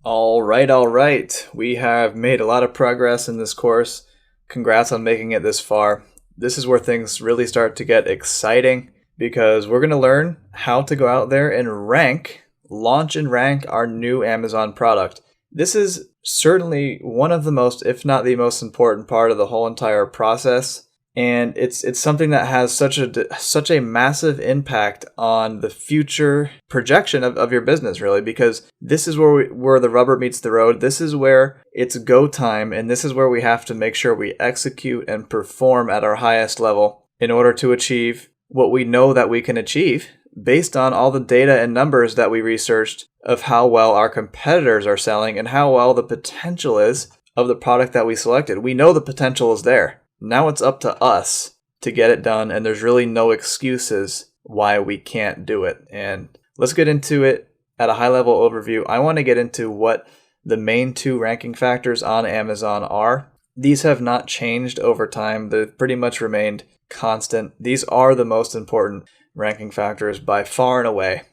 All right, all right. We have made a lot of progress in this course. Congrats on making it this far. This is where things really start to get exciting because we're going to learn how to go out there and launch and rank our new Amazon product. This is certainly one of the most, if not the most important part of the whole entire process. And it's something that has such a massive impact on the future projection of your business, really, because this is where the rubber meets the road. This is where it's go time, and this is where we have to make sure we execute and perform at our highest level in order to achieve what we know that we can achieve based on all the data and numbers that we researched of how well our competitors are selling and how well the potential is of the product that we selected. We know the potential is there. Now it's up to us to get it done, and there's really no excuses why we can't do it. And let's get into it at a high-level overview. I want to get into what the main two ranking factors on Amazon are. These have not changed over time. They've pretty much remained constant. These are the most important ranking factors by far and away.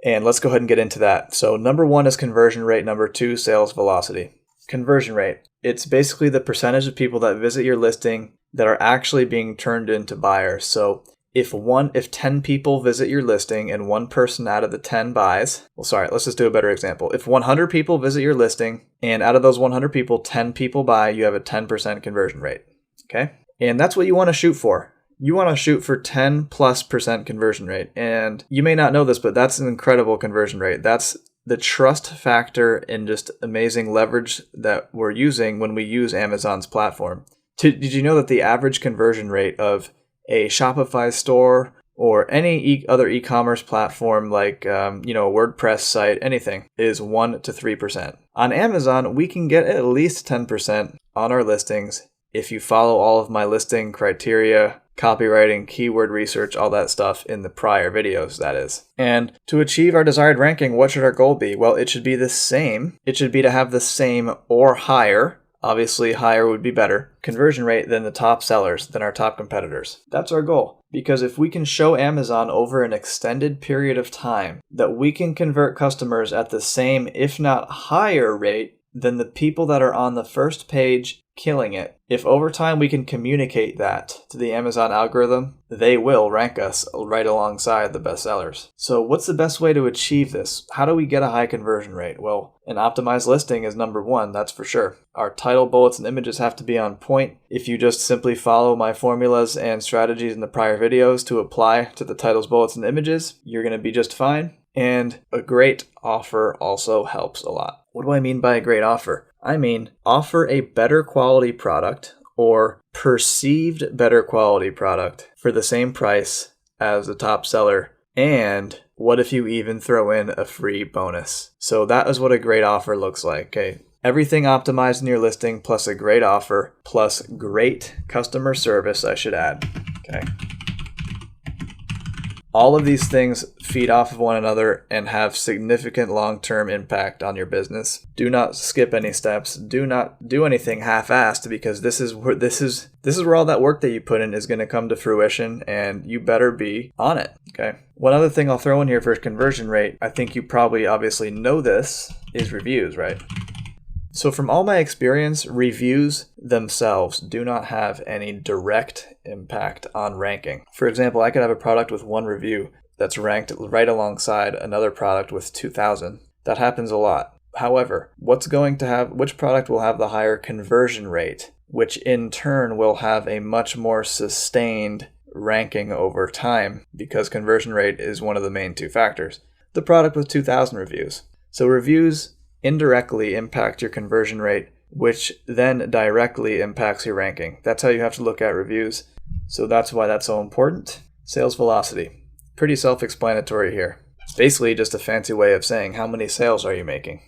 And let's go ahead and get into that. So number one is conversion rate. Number two, sales velocity. Conversion rate. It's basically the percentage of people that visit your listing that are actually being turned into buyers. So if 10 people visit your listing and one person out of the 10 buys, let's just do a better example. If 100 people visit your listing and out of those 100 people, 10 people buy, you have a 10% conversion rate. Okay? And that's what you want to shoot for. You want to shoot for 10+% conversion rate. And you may not know this, but that's an incredible conversion rate. That's the trust factor and just amazing leverage that we're using when we use Amazon's platform. Did you know that the average conversion rate of a Shopify store or any other e-commerce platform like a WordPress site, anything, is 1 to 3%? On Amazon, we can get at least 10% on our listings if you follow all of my listing criteria, copywriting, keyword research, all that stuff in the prior videos, that is. And to achieve our desired ranking, what should our goal be? Well, it should be the same. It should be to have the same or higher, obviously higher would be better, conversion rate than the top sellers, than our top competitors. That's our goal. Because if we can show Amazon over an extended period of time that we can convert customers at the same, if not higher rate than the people that are on the first page killing it. If over time we can communicate that to the Amazon algorithm, they will rank us right alongside the best sellers. So what's the best way to achieve this? How do we get a high conversion rate? Well, an optimized listing is number one, that's for sure. Our title, bullets, and images have to be on point. If you just simply follow my formulas and strategies in the prior videos to apply to the titles, bullets, and images, you're going to be just fine. And a great offer also helps a lot. What do I mean by a great offer? I mean, offer a better quality product or perceived better quality product for the same price as the top seller. And what if you even throw in a free bonus? So that is what a great offer looks like. Okay. Everything optimized in your listing plus a great offer plus great customer service, I should add. Okay. All of these things feed off of one another and have significant long-term impact on your business. Do not skip any steps. Do not do anything half-assed because this is where all that work that you put in is going to come to fruition, and you better be on it. Okay. One other thing I'll throw in here for conversion rate, I think you probably obviously know this, is reviews, right? So from all my experience, reviews themselves do not have any direct impact on ranking. For example, I could have a product with 1 review that's ranked right alongside another product with 2,000. That happens a lot. However, which product will have the higher conversion rate, which in turn will have a much more sustained ranking over time because conversion rate is one of the main 2 factors. The product with 2,000 reviews. So reviews indirectly impact your conversion rate, which then directly impacts your ranking. That's how you have to look at reviews. So that's why that's so important. Sales velocity. Pretty self-explanatory here. It's basically just a fancy way of saying how many sales are you making?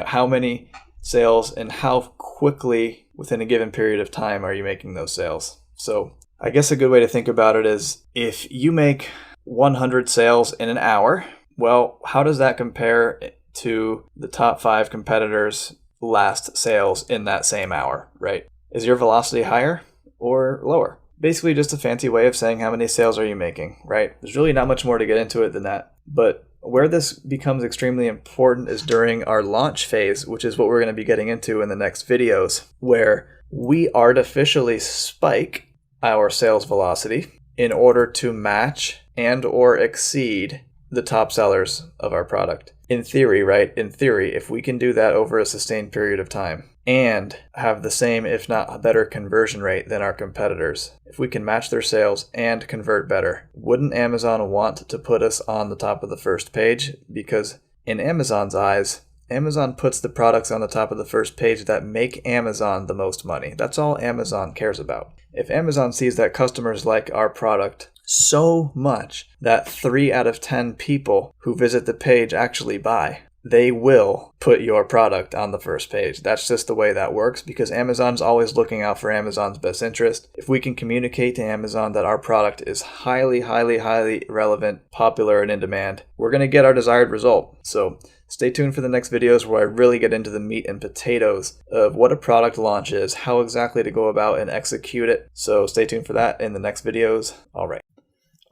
How many sales and how quickly within a given period of time are you making those sales? So I guess a good way to think about it is if you make 100 sales in an hour, well, how does that compare to the top 5 competitors' last sales in that same hour, right? Is your velocity higher or lower? Basically just a fancy way of saying how many sales are you making, right? There's really not much more to get into it than that. But where this becomes extremely important is during our launch phase, which is what we're going to be getting into in the next videos, where we artificially spike our sales velocity in order to match and or exceed the top sellers of our product. In theory, right? In theory, if we can do that over a sustained period of time and have the same, if not a better conversion rate than our competitors, if we can match their sales and convert better, wouldn't Amazon want to put us on the top of the first page? Because in Amazon's eyes, Amazon puts the products on the top of the first page that make Amazon the most money. That's all Amazon cares about. If Amazon sees that customers like our product so much that 3 out of 10 people who visit the page actually buy, they will put your product on the first page. That's just the way that works, because Amazon's always looking out for Amazon's best interest. If we can communicate to Amazon that our product is highly, highly, highly relevant, popular, and in demand, we're going to get our desired result. So stay tuned for the next videos where I really get into the meat and potatoes of what a product launch is, how exactly to go about and execute it. So stay tuned for that in the next videos.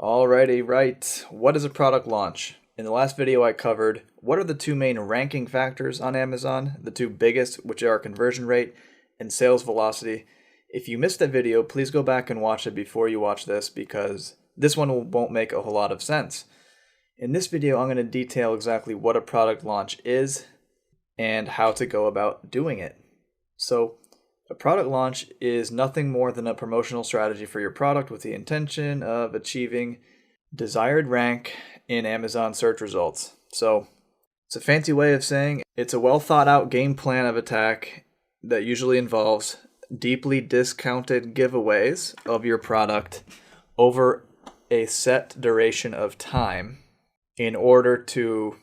Alrighty, right. What is a product launch? In the last video I covered what are the 2 main ranking factors on Amazon, the 2 biggest, which are conversion rate and sales velocity. If you missed that video, please go back and watch it before you watch this, because this one won't make a whole lot of sense. In this video, I'm going to detail exactly what a product launch is and how to go about doing it. So, a product launch is nothing more than a promotional strategy for your product with the intention of achieving desired rank in Amazon search results. So, it's a fancy way of saying it's a well thought out game plan of attack that usually involves deeply discounted giveaways of your product over a set duration of time in order to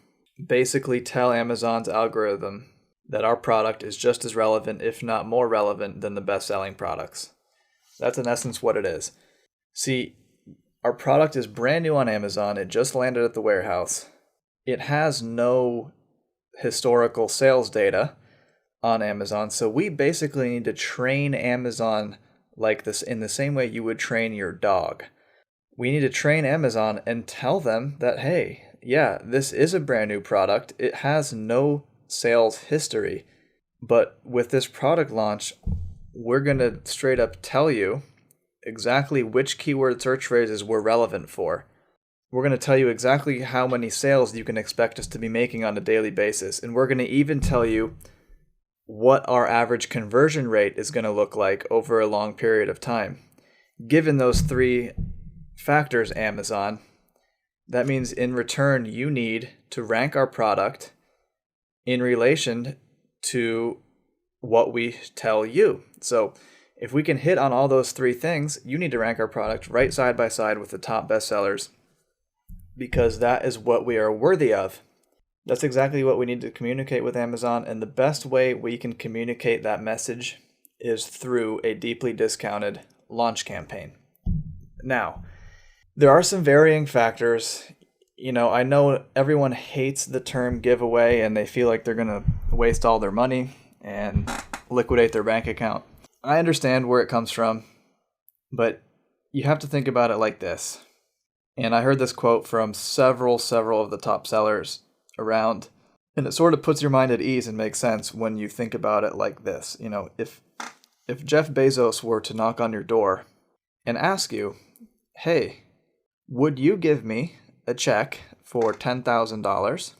basically tell Amazon's algorithm that our product is just as relevant, if not more relevant, than the best-selling products. That's in essence what it is. See, our product is brand new on Amazon. It just landed at the warehouse. It has no historical sales data on Amazon, so we basically need to train Amazon like this in the same way you would train your dog. We need to train Amazon and tell them that, hey, yeah, this is a brand new product. It has no sales history, but with this product launch, we're going to straight up tell you exactly which keyword search phrases we're relevant for. We're going to tell you exactly how many sales you can expect us to be making on a daily basis, and we're going to even tell you what our average conversion rate is going to look like over a long period of time. Given those 3 factors, Amazon, that means in return you need to rank our product in relation to what we tell you. So if we can hit on all those 3 things, you need to rank our product right side by side with the top bestsellers, because that is what we are worthy of. That's exactly what we need to communicate with Amazon, and the best way we can communicate that message is through a deeply discounted launch campaign. Now, there are some varying factors. You know, I know everyone hates the term giveaway and they feel like they're going to waste all their money and liquidate their bank account. I understand where it comes from, but you have to think about it like this. And I heard this quote from several of the top sellers around, and it sort of puts your mind at ease and makes sense when you think about it like this. You know, if Jeff Bezos were to knock on your door and ask you, hey, would you give me a check for $10,000,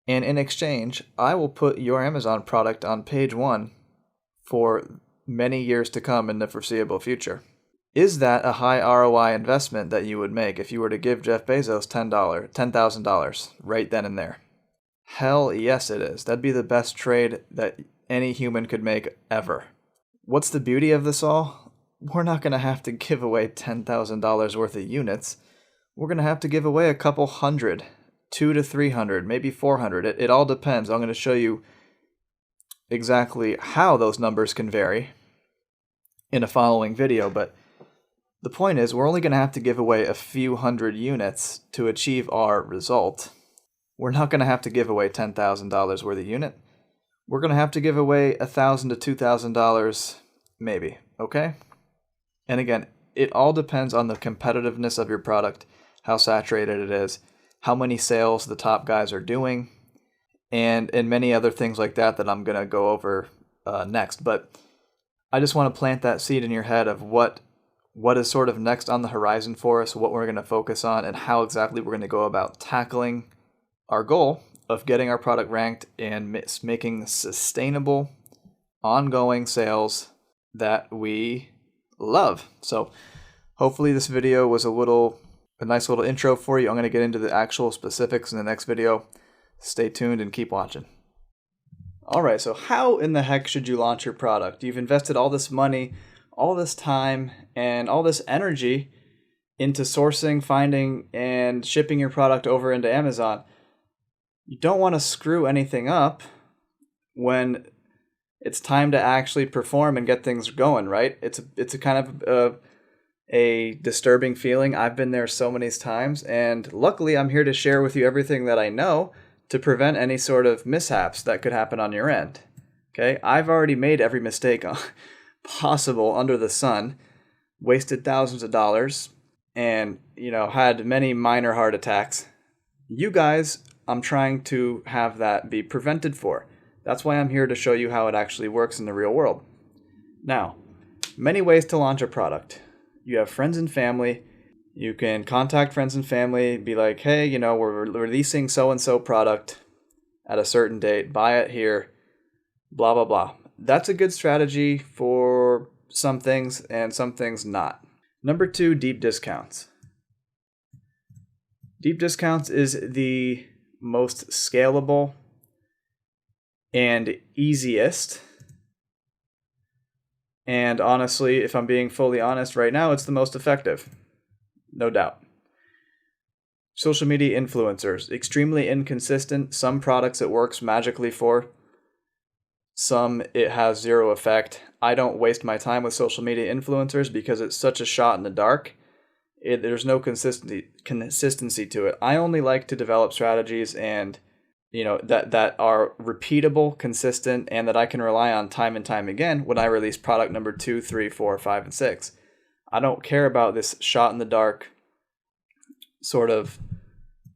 and in exchange, I will put your Amazon product on page 1 for many years to come in the foreseeable future? Is that a high ROI investment that you would make if you were to give Jeff Bezos $10,000 right then and there? Hell yes it is. That'd be the best trade that any human could make ever. What's the beauty of this all? We're not going to have to give away $10,000 worth of units. We're going to have to give away a couple hundred, 200 to 300, maybe 400. It all depends. I'm going to show you exactly how those numbers can vary in a following video, but the point is we're only going to have to give away a few hundred units to achieve our result. We're not going to have to give away $10,000 worth of unit. We're going to have to give away $1,000 to $2,000 maybe, okay? And again, it all depends on the competitiveness of your product, how saturated it is. how many sales the top guys are doing, and many other things like that that I'm going to go over next. But I just want to plant that seed in your head of what is sort of next on the horizon for us, what we're going to focus on, and how exactly we're going to go about tackling our goal of getting our product ranked and making sustainable, ongoing sales that we love. So hopefully this video was a nice little intro for you. I'm going to get into the actual specifics in the next video. Stay tuned and keep watching. All right, so how in the heck should you launch your product? You've invested all this money, all this time, and all this energy into sourcing, finding, and shipping your product over into Amazon. You don't want to screw anything up when it's time to actually perform and get things going, right? It's a kind of a disturbing feeling. I've been there so many times, and luckily I'm here to share with you everything that I know to prevent any sort of mishaps that could happen on your end. Okay, I've already made every mistake possible under the sun, wasted thousands of dollars, and had many minor heart attacks. You guys, I'm trying to have that be prevented for. That's why I'm here to show you how it actually works in the real world. Now, many ways to launch a product. You have friends and family. You can contact friends and family, be like, hey, we're releasing so-and-so product at a certain date. Buy it here, blah, blah, blah. That's a good strategy for some things and some things not. Number 2, deep discounts. Deep discounts is the most scalable and easiest. And honestly, if I'm being fully honest right now, it's the most effective. No doubt. Social media influencers, extremely inconsistent. Some products it works magically for. Some it has zero effect. I don't waste my time with social media influencers because it's such a shot in the dark. There's no consistency to it. I only like to develop strategies and that are repeatable, consistent, and that I can rely on time and time again when I release product number 2, 3, 4, 5, and 6. I don't care about this shot in the dark, sort of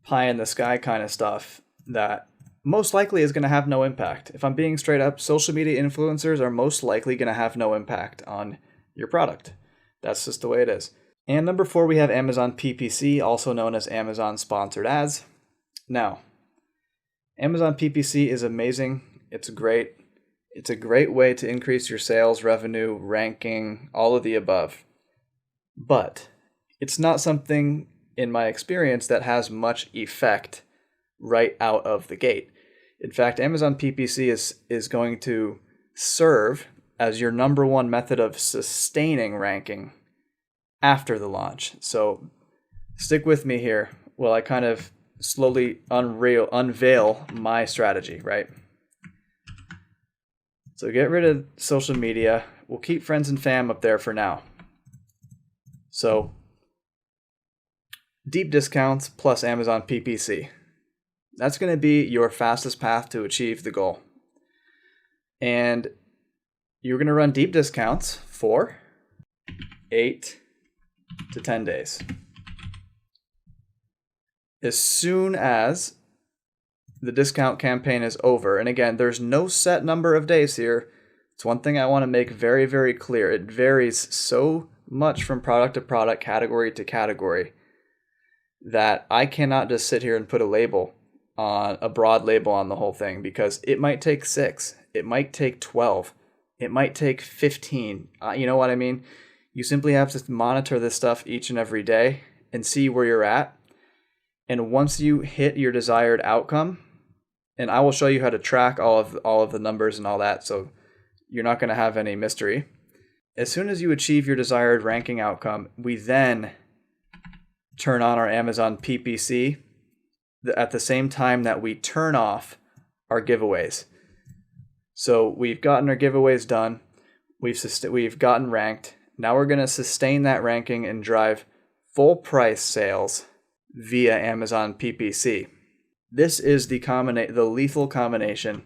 pie in the sky kind of stuff that most likely is going to have no impact. If I'm being straight up, social media influencers are most likely going to have no impact on your product. That's just the way it is. And number 4, we have Amazon PPC, also known as Amazon Sponsored Ads. Now, Amazon PPC is amazing. It's great. It's a great way to increase your sales, revenue, ranking, all of the above. But it's not something, in my experience, that has much effect right out of the gate. In fact, Amazon PPC is going to serve as your number 1 method of sustaining ranking after the launch. So stick with me here while I kind of slowly unveil my strategy, right? So get rid of social media. We'll keep friends and fam up there for now. So deep discounts plus Amazon PPC. That's going to be your fastest path to achieve the goal. And you're going to run deep discounts for 8 to 10 days. As soon as the discount campaign is over, and again, there's no set number of days here. It's one thing I want to make very, very clear. It varies so much from product to product, category to category, that I cannot just sit here and put a broad label on the whole thing, because it might take 6, it might take 12, it might take 15. You know what I mean? You simply have to monitor this stuff each and every day and see where you're at. And once you hit your desired outcome, and I will show you how to track all of the numbers and all that, so you're not going to have any mystery. As soon as you achieve your desired ranking outcome, we then turn on our Amazon PPC at the same time that we turn off our giveaways. So we've gotten our giveaways done. We've gotten ranked. Now we're going to sustain that ranking and drive full price sales via Amazon PPC. This is the lethal combination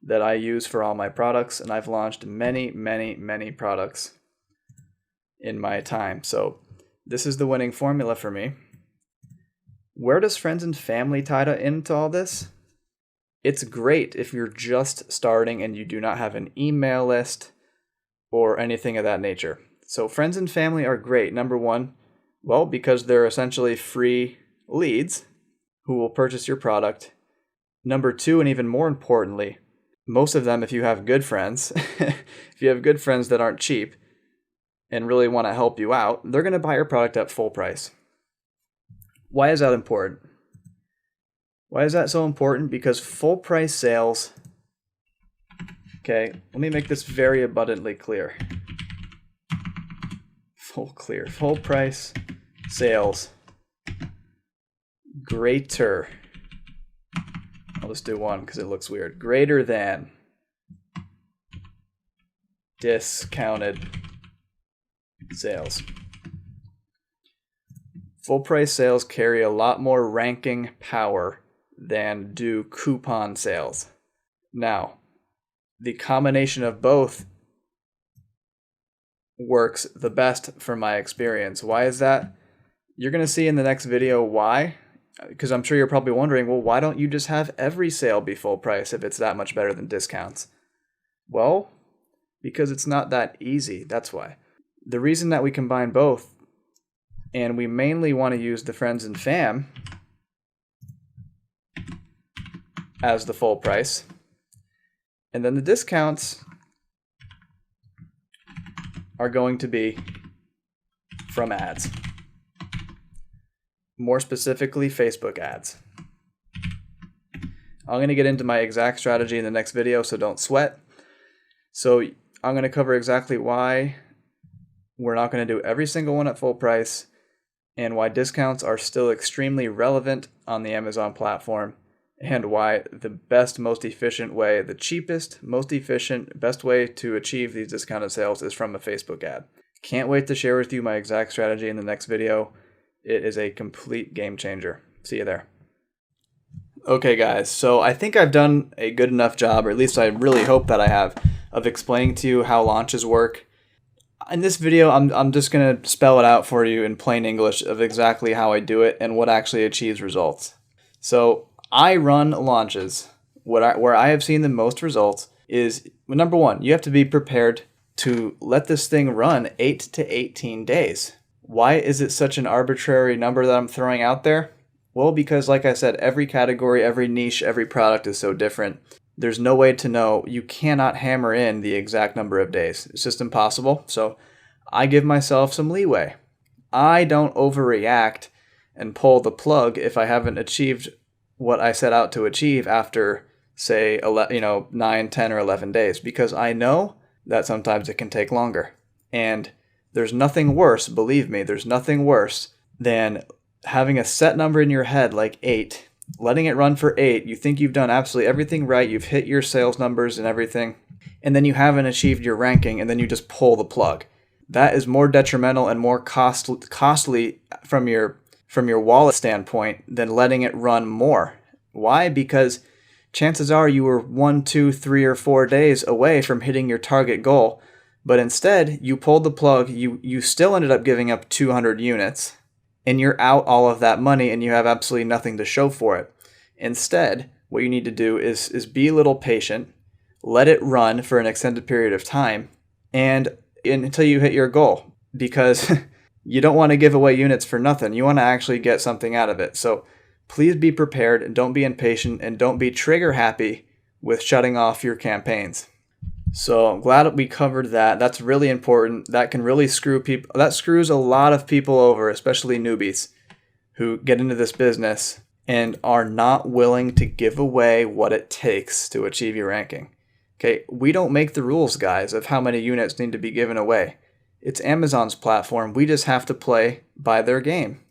that I use for all my products, and I've launched many, many, many products in my time. So this is the winning formula for me. Where does friends and family tie into all this? It's great if you're just starting and you do not have an email list or anything of that nature. So friends and family are great. Number one, well, because they're essentially free leads who will purchase your product. Number two, and even more importantly, most of them, if you have good friends, if you have good friends that aren't cheap and really want to help you out, they're going to buy your product at full price. Why is that important? Why is that so important? Because full price sales, okay, let me make this very abundantly clear. Full price sales greater, I'll just do one because it looks weird, greater than discounted sales. Full price sales carry a lot more ranking power than do coupon sales. Now, the combination of both works the best from my experience. Why is that? You're going to see in the next video why, because I'm sure you're probably wondering, well, why don't you just have every sale be full price if it's that much better than discounts? Well, because it's not that easy. That's why. The reason that we combine both, and we mainly want to use the friends and fam as the full price, and then the discounts are going to be from ads. More specifically, Facebook ads. I'm going to get into my exact strategy in the next video, so don't sweat. So I'm going to cover exactly why we're not going to do every single one at full price and why discounts are still extremely relevant on the Amazon platform, and why the best, most efficient way, the cheapest, most efficient, best way to achieve these discounted sales is from a Facebook ad. Can't wait to share with you my exact strategy in the next video. It is a complete game changer. See you there. Okay guys, so I think I've done a good enough job, or at least I really hope that I have, of explaining to you how launches work. In this video, I'm just going to spell it out for you in plain English of exactly how I do it and what actually achieves results. So I run launches. Where I have seen the most results is, number one, you have to be prepared to let this thing run 8 to 18 days. Why is it such an arbitrary number that I'm throwing out there? Well, because like I said, every category, every niche, every product is so different. There's no way to know. You cannot hammer in the exact number of days. It's just impossible. So I give myself some leeway. I don't overreact and pull the plug if I haven't achieved what I set out to achieve after, say, 9, 10, or 11 days, because I know that sometimes it can take longer. And there's nothing worse, believe me, there's nothing worse than having a set number in your head like 8, letting it run for 8, you think you've done absolutely everything right, you've hit your sales numbers and everything, and then you haven't achieved your ranking, and then you just pull the plug. That is more detrimental and more costly from your wallet standpoint than letting it run more. Why? Because chances are you were 1, 2, 3, or 4 days away from hitting your target goal, but instead you pulled the plug, you still ended up giving up 200 units, and you're out all of that money and you have absolutely nothing to show for it. Instead, what you need to do is be a little patient, let it run for an extended period of time, and until you hit your goal, because you don't want to give away units for nothing. You want to actually get something out of it. So please be prepared and don't be impatient and don't be trigger happy with shutting off your campaigns. So I'm glad that we covered that. That's really important. That can really screw people. That screws a lot of people over, especially newbies who get into this business and are not willing to give away what it takes to achieve your ranking. Okay, we don't make the rules, guys, of how many units need to be given away. It's Amazon's platform. We just have to play by their game.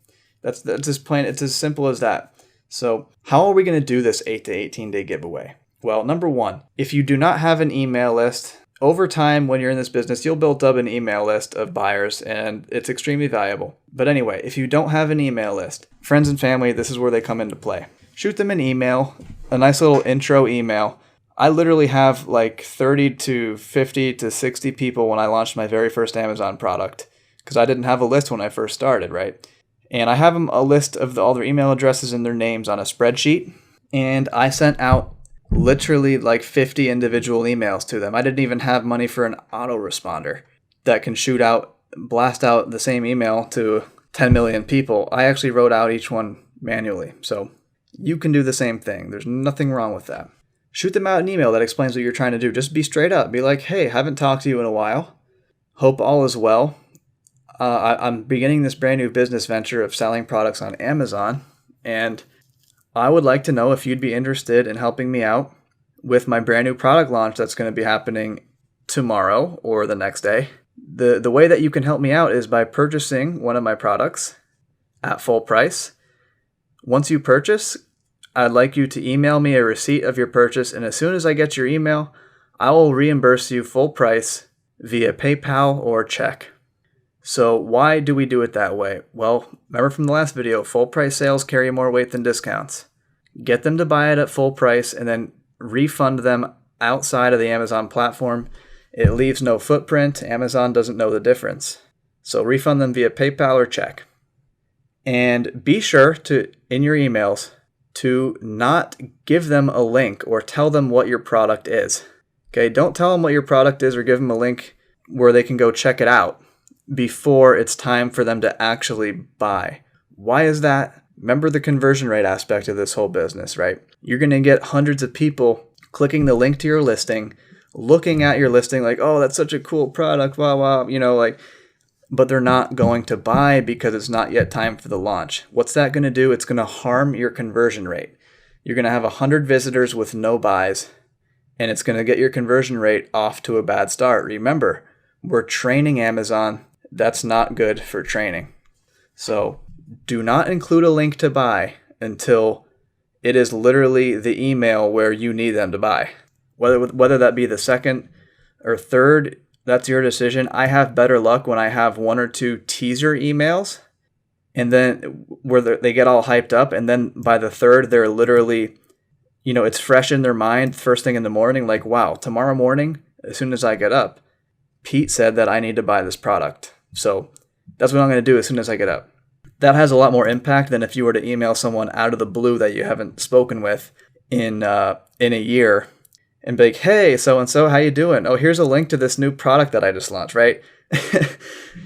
That's just plain. It's as simple as that. So how are we going to do this 8 to 18 day giveaway? Well, number one, if you do not have an email list, over time when you're in this business, you'll build up an email list of buyers and it's extremely valuable. But anyway, if you don't have an email list, friends and family, this is where they come into play. Shoot them an email, a nice little intro email. I literally have like 30 to 50 to 60 people when I launched my very first Amazon product because I didn't have a list when I first started, right? And I have them a list of all their email addresses and their names on a spreadsheet. And I sent out literally like 50 individual emails to them. I didn't even have money for an autoresponder that can blast out the same email to 10 million people. I actually wrote out each one manually. So you can do the same thing. There's nothing wrong with that. Shoot them out an email that explains what you're trying to do. Just be straight up. Be like, hey, haven't talked to you in a while. Hope all is well. I'm beginning this brand new business venture of selling products on Amazon, and I would like to know if you'd be interested in helping me out with my brand new product launch that's going to be happening tomorrow or the next day. The way that you can help me out is by purchasing one of my products at full price. Once you purchase, I'd like you to email me a receipt of your purchase, and as soon as I get your email, I will reimburse you full price via PayPal or check. So why do we do it that way? Well, remember from the last video, full price sales carry more weight than discounts. Get them to buy it at full price and then refund them outside of the Amazon platform. It leaves no footprint. Amazon doesn't know the difference. So refund them via PayPal or check. And be sure to, in your emails, to not give them a link or tell them what your product is. Okay, don't tell them what your product is or give them a link where they can go check it out before it's time for them to actually buy. Why is that? Remember the conversion rate aspect of this whole business, right? You're going to get hundreds of people clicking the link to your listing, looking at your listing like, oh, that's such a cool product, wow, but they're not going to buy because it's not yet time for the launch. What's that going to do? It's going to harm your conversion rate. You're going to have 100 visitors with no buys, and it's going to get your conversion rate off to a bad start. Remember, we're training Amazon. That's not good for training. So do not include a link to buy until it is literally the email where you need them to buy. Whether that be the second or third, that's your decision. I have better luck when I have one or two teaser emails, and then where they get all hyped up, and then by the third, they're literally, it's fresh in their mind first thing in the morning, like, wow, tomorrow morning, as soon as I get up, Pete said that I need to buy this product. So that's what I'm going to do as soon as I get up. That has a lot more impact than if you were to email someone out of the blue that you haven't spoken with in a year and be like, hey, so-and-so, how you doing? Oh, here's a link to this new product that I just launched, right?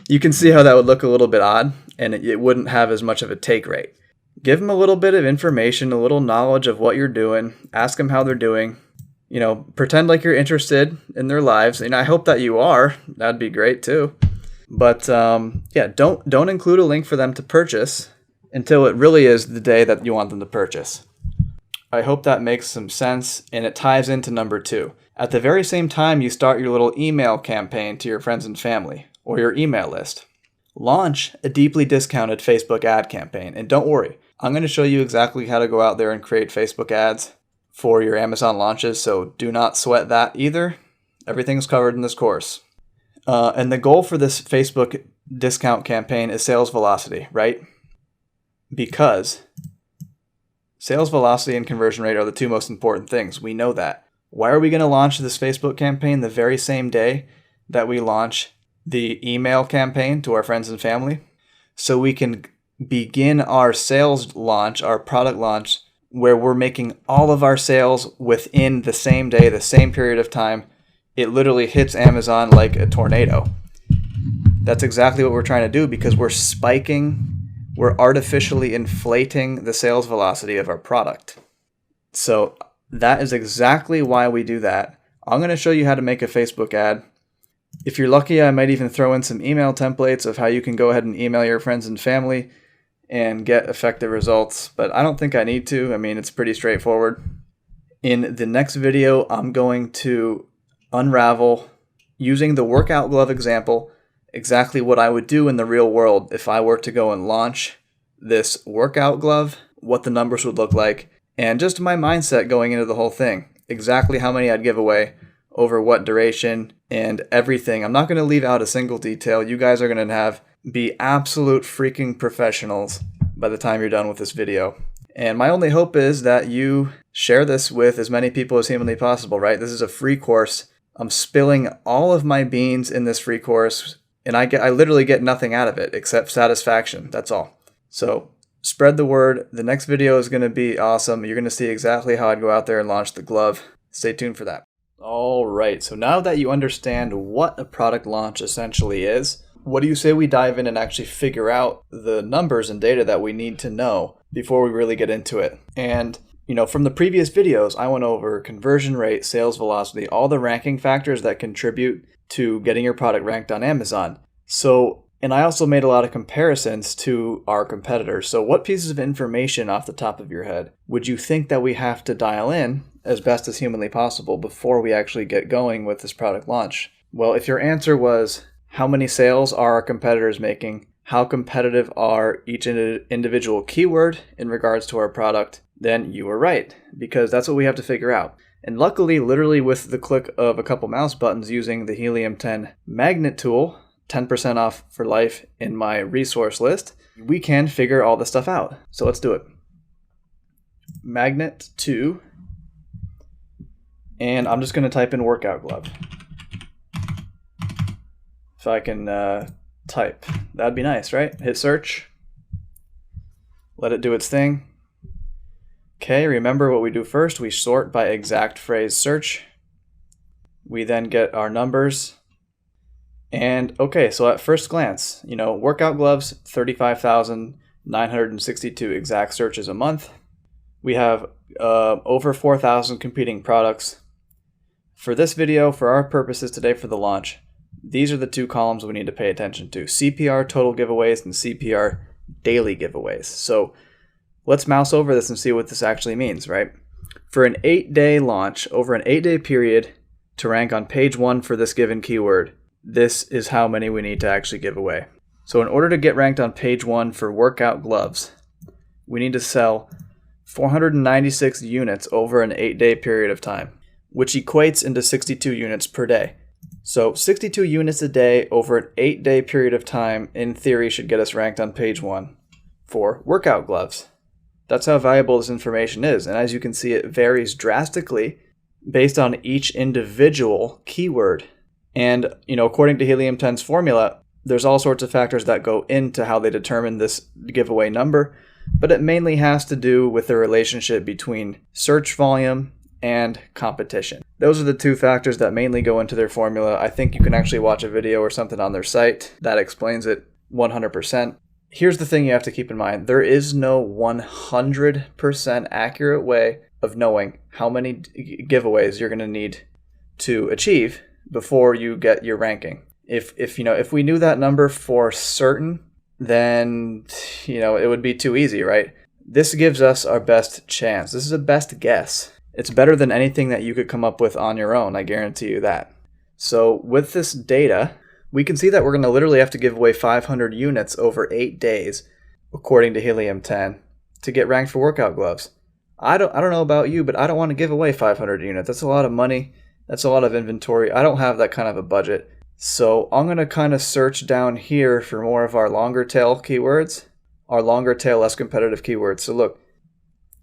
You can see how that would look a little bit odd, and it wouldn't have as much of a take rate. Give them a little bit of information, a little knowledge of what you're doing. Ask them how they're doing. Pretend like you're interested in their lives. I hope that you are. That'd be great too. But don't include a link for them to purchase until it really is the day that you want them to purchase. I hope that makes some sense, and it ties into number 2. At the very same time you start your little email campaign to your friends and family or your email list, launch a deeply discounted Facebook ad campaign. And don't worry, I'm going to show you exactly how to go out there and create Facebook ads for your Amazon launches, so do not sweat that either. Everything's covered in this course. And the goal for this Facebook discount campaign is sales velocity, right? Because sales velocity and conversion rate are the two most important things. We know that. Why are we going to launch this Facebook campaign the very same day that we launch the email campaign to our friends and family? So we can begin our sales launch, our product launch, where we're making all of our sales within the same day, the same period of time. It literally hits Amazon like a tornado. That's exactly what we're trying to do because we're artificially inflating the sales velocity of our product. So that is exactly why we do that. I'm going to show you how to make a Facebook ad. If you're lucky, I might even throw in some email templates of how you can go ahead and email your friends and family and get effective results, but I don't think I need to. It's pretty straightforward. In the next video, I'm going to unravel, using the workout glove example, exactly what I would do in the real world if I were to go and launch this workout glove, what the numbers would look like, and just my mindset going into the whole thing, exactly how many I'd give away, over what duration, and everything. I'm not going to leave out a single detail. You guys are going to be absolute freaking professionals by the time you're done with this video. And my only hope is that you share this with as many people as humanly possible, right? This is a free course. I'm spilling all of my beans in this free course, and I literally get nothing out of it except satisfaction. That's all. So spread the word. The next video is going to be awesome. You're going to see exactly how I'd go out there and launch the glove. Stay tuned for that. All right, so now that you understand what a product launch essentially is, what do you say we dive in and actually figure out the numbers and data that we need to know before we really get into it? And from the previous videos, I went over conversion rate, sales velocity, all the ranking factors that contribute to getting your product ranked on Amazon. And I also made a lot of comparisons to our competitors. So what pieces of information off the top of your head would you think that we have to dial in as best as humanly possible before we actually get going with this product launch? Well, if your answer was, how many sales are our competitors making? How competitive are each individual keyword in regards to our product? Then you were right, because that's what we have to figure out. And luckily, literally with the click of a couple mouse buttons using the Helium 10 magnet tool, 10% off for life in my resource list, we can figure all this stuff out. So let's do it. Magnet 2, and I'm just going to type in workout glove. If I can type, that'd be nice, right? Hit search, let it do its thing. Okay, remember what we do first. We sort by exact phrase search. We then get our numbers. And okay, so at first glance, workout gloves, 35,962 exact searches a month. We have over 4,000 competing products. For this video, for our purposes today for the launch, these are the two columns we need to pay attention to: CPR total giveaways and CPR daily giveaways. So let's mouse over this and see what this actually means, right? For an 8-day launch, over an 8-day period to rank on page 1 for this given keyword, this is how many we need to actually give away. So in order to get ranked on page 1 for workout gloves, we need to sell 496 units over an 8-day period of time, which equates into 62 units per day. So 62 units a day over an 8-day period of time, in theory, should get us ranked on page 1 for workout gloves. That's how valuable this information is. And as you can see, it varies drastically based on each individual keyword. And, according to Helium 10's formula, there's all sorts of factors that go into how they determine this giveaway number, but it mainly has to do with the relationship between search volume and competition. Those are the two factors that mainly go into their formula. I think you can actually watch a video or something on their site that explains it 100%. Here's the thing you have to keep in mind. There is no 100% accurate way of knowing how many giveaways you're going to need to achieve before you get your ranking. If we knew that number for certain, then it would be too easy, right? This gives us our best chance. This is a best guess. It's better than anything that you could come up with on your own, I guarantee you that. So with this data, we can see that we're going to literally have to give away 500 units over 8 days, according to Helium 10, to get ranked for workout gloves. I don't know about you, but I don't want to give away 500 units. That's a lot of money. That's a lot of inventory. I don't have that kind of a budget. So I'm going to kind of search down here for more of our longer tail keywords, our longer tail, less competitive keywords. So look,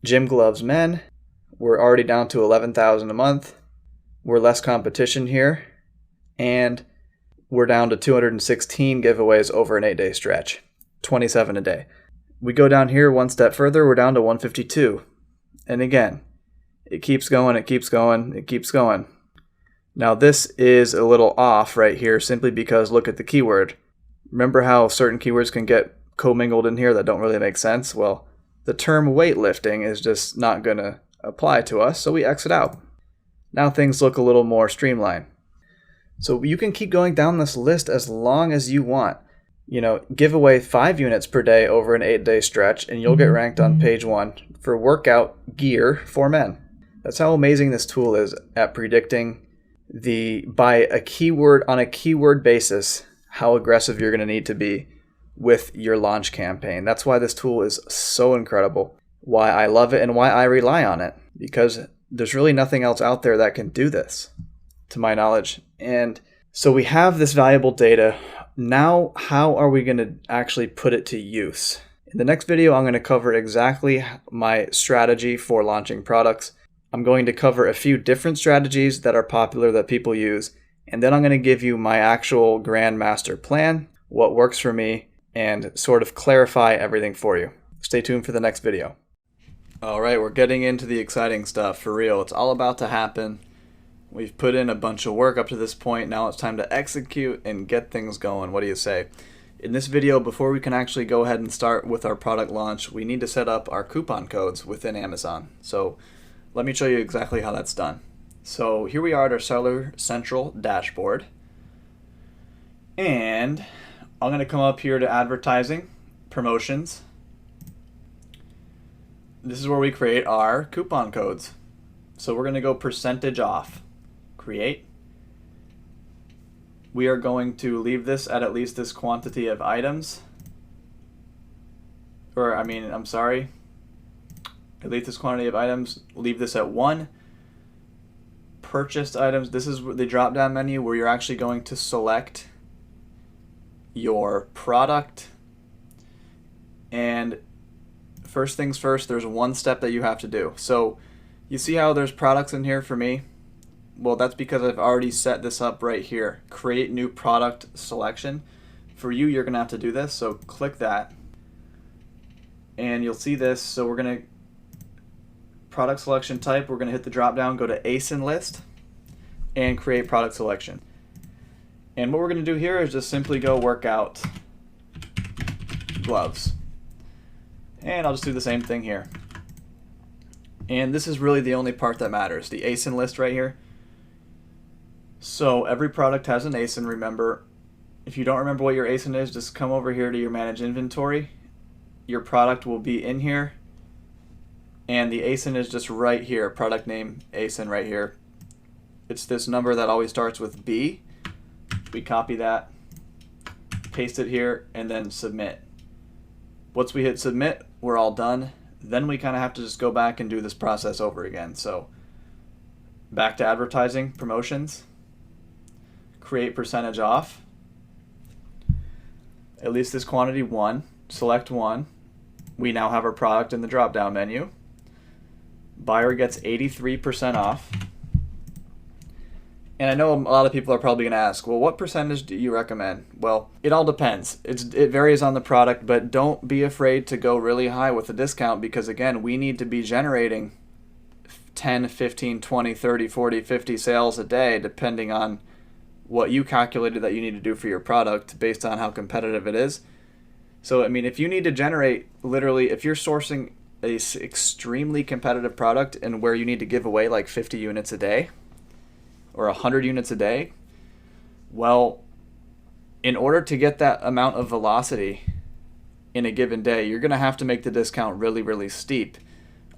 gym gloves men, we're already down to 11,000 a month. We're less competition here. And we're down to 216 giveaways over an 8-day stretch, 27 a day. We go down here one step further, we're down to 152. And again, it keeps going, it keeps going, it keeps going. Now this is a little off right here simply because look at the keyword. Remember how certain keywords can get commingled in here that don't really make sense? Well, the term weightlifting is just not going to apply to us, so we X it out. Now things look a little more streamlined. So you can keep going down this list as long as you want. Give away 5 units per day over an 8-day stretch and you'll get ranked on page 1 for workout gear for men. That's how amazing this tool is at predicting by a keyword on a keyword basis how aggressive you're going to need to be with your launch campaign. That's why this tool is so incredible, why I love it and why I rely on it, because there's really nothing else out there that can do this to my knowledge. And so we have this valuable data. Now, how are we going to actually put it to use? In the next video, I'm going to cover exactly my strategy for launching products. I'm going to cover a few different strategies that are popular that people use, and then I'm going to give you my actual grand master plan, what works for me, and sort of clarify everything for you. Stay tuned for the next video. All right, we're getting into the exciting stuff for real. It's all about to happen. We've put in a bunch of work up to this point. Now it's time to execute and get things going. What do you say? In this video, before we can actually go ahead and start with our product launch, we need to set up our coupon codes within Amazon. So let me show you exactly how that's done. So here we are at our Seller Central dashboard. And I'm going to come up here to advertising, promotions. This is where we create our coupon codes. So we're going to go percentage off. Create. We are going to leave this at least this quantity of items. At least this quantity of items. Leave this at 1. Purchased items. This is the drop down menu where you're actually going to select your product. And first things first, there's one step that you have to do. So you see how there's products in here for me? Well, that's because I've already set this up right here. Create new product selection. For you, you're going to have to do this. So click that. And you'll see this. So we're going to product selection type. We're going to hit the drop down, go to ASIN list, and create product selection. And what we're going to do here is just simply go workout gloves. And I'll just do the same thing here. And this is really the only part that matters, the ASIN list right here. So every product has an ASIN, remember. If you don't remember what your ASIN is, just come over here to your manage inventory. Your product will be in here. And the ASIN is just right here, product name ASIN right here. It's this number that always starts with B. We copy that, paste it here, and then submit. Once we hit submit, we're all done. Then we kind of have to just go back and do this process over again. So back to advertising, promotions, create percentage off, at least this quantity 1, select 1. We now have our product in the drop down menu. Buyer gets 83% off. And I know a lot of people are probably going to ask, well, what percentage do you recommend? Well, it all depends. It varies on the product, but don't be afraid to go really high with the discount because, again, we need to be generating 10, 15, 20, 30, 40, 50 sales a day, depending on what you calculated that you need to do for your product based on how competitive it is. So, I mean, if you need to generate literally, if you're sourcing a extremely competitive product and where you need to give away like 50 units a day, or 100 units a day, well, in order to get that amount of velocity in a given day, you're going to have to make the discount really, really steep.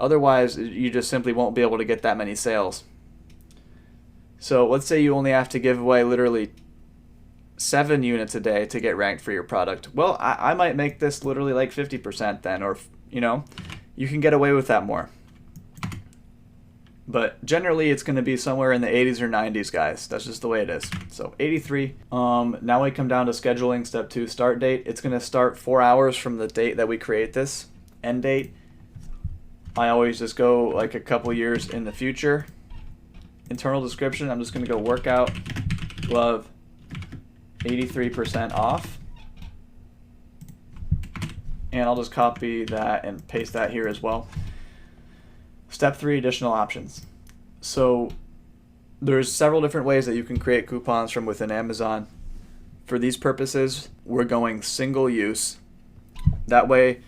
Otherwise, you just simply won't be able to get that many sales. So let's say you only have to give away literally 7 units a day to get ranked for your product. Well, I might make this literally like 50% then, or, you can get away with that more. But generally, it's going to be somewhere in the 80s or 90s, guys. That's just the way it is. So 83. Now we come down to scheduling. Step 2, start date. It's going to start 4 hours from the date that we create this. End date. I always just go like a couple years in the future. Internal description. I'm just going to go workout glove 83% off. And I'll just copy that and paste that here as well. Step 3, additional options. So there's several different ways that you can create coupons from within Amazon. For these purposes, we're going single use. That way,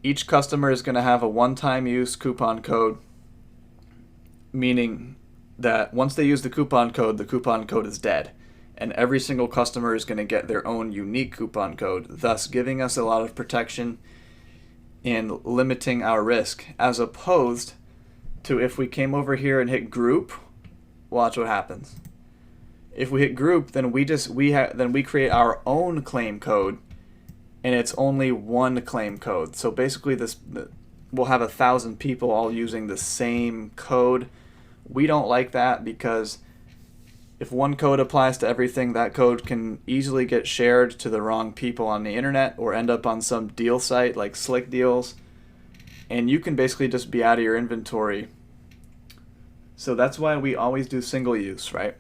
each customer is going to have a one-time use coupon code, meaning that once they use the coupon code is dead. And every single customer is going to get their own unique coupon code, thus giving us a lot of protection and limiting our risk, as opposed to if we came over here and hit group. Watch what happens. If we hit group, then we create our own claim code, and it's only one claim code. So basically, we'll have 1,000 people all using the same code. We don't like that because if one code applies to everything, that code can easily get shared to the wrong people on the internet or end up on some deal site like Slick Deals, and you can basically just be out of your inventory. So that's why we always do single use, right?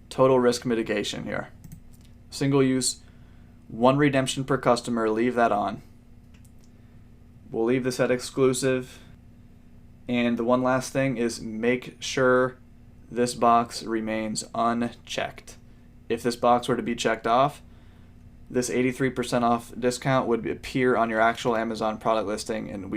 Total risk mitigation here. Single use, 1 redemption per customer, leave that on. We'll leave this at exclusive. And the one last thing is make sure this box remains unchecked. If this box were to be checked off, this 83% off discount would appear on your actual Amazon product listing, and we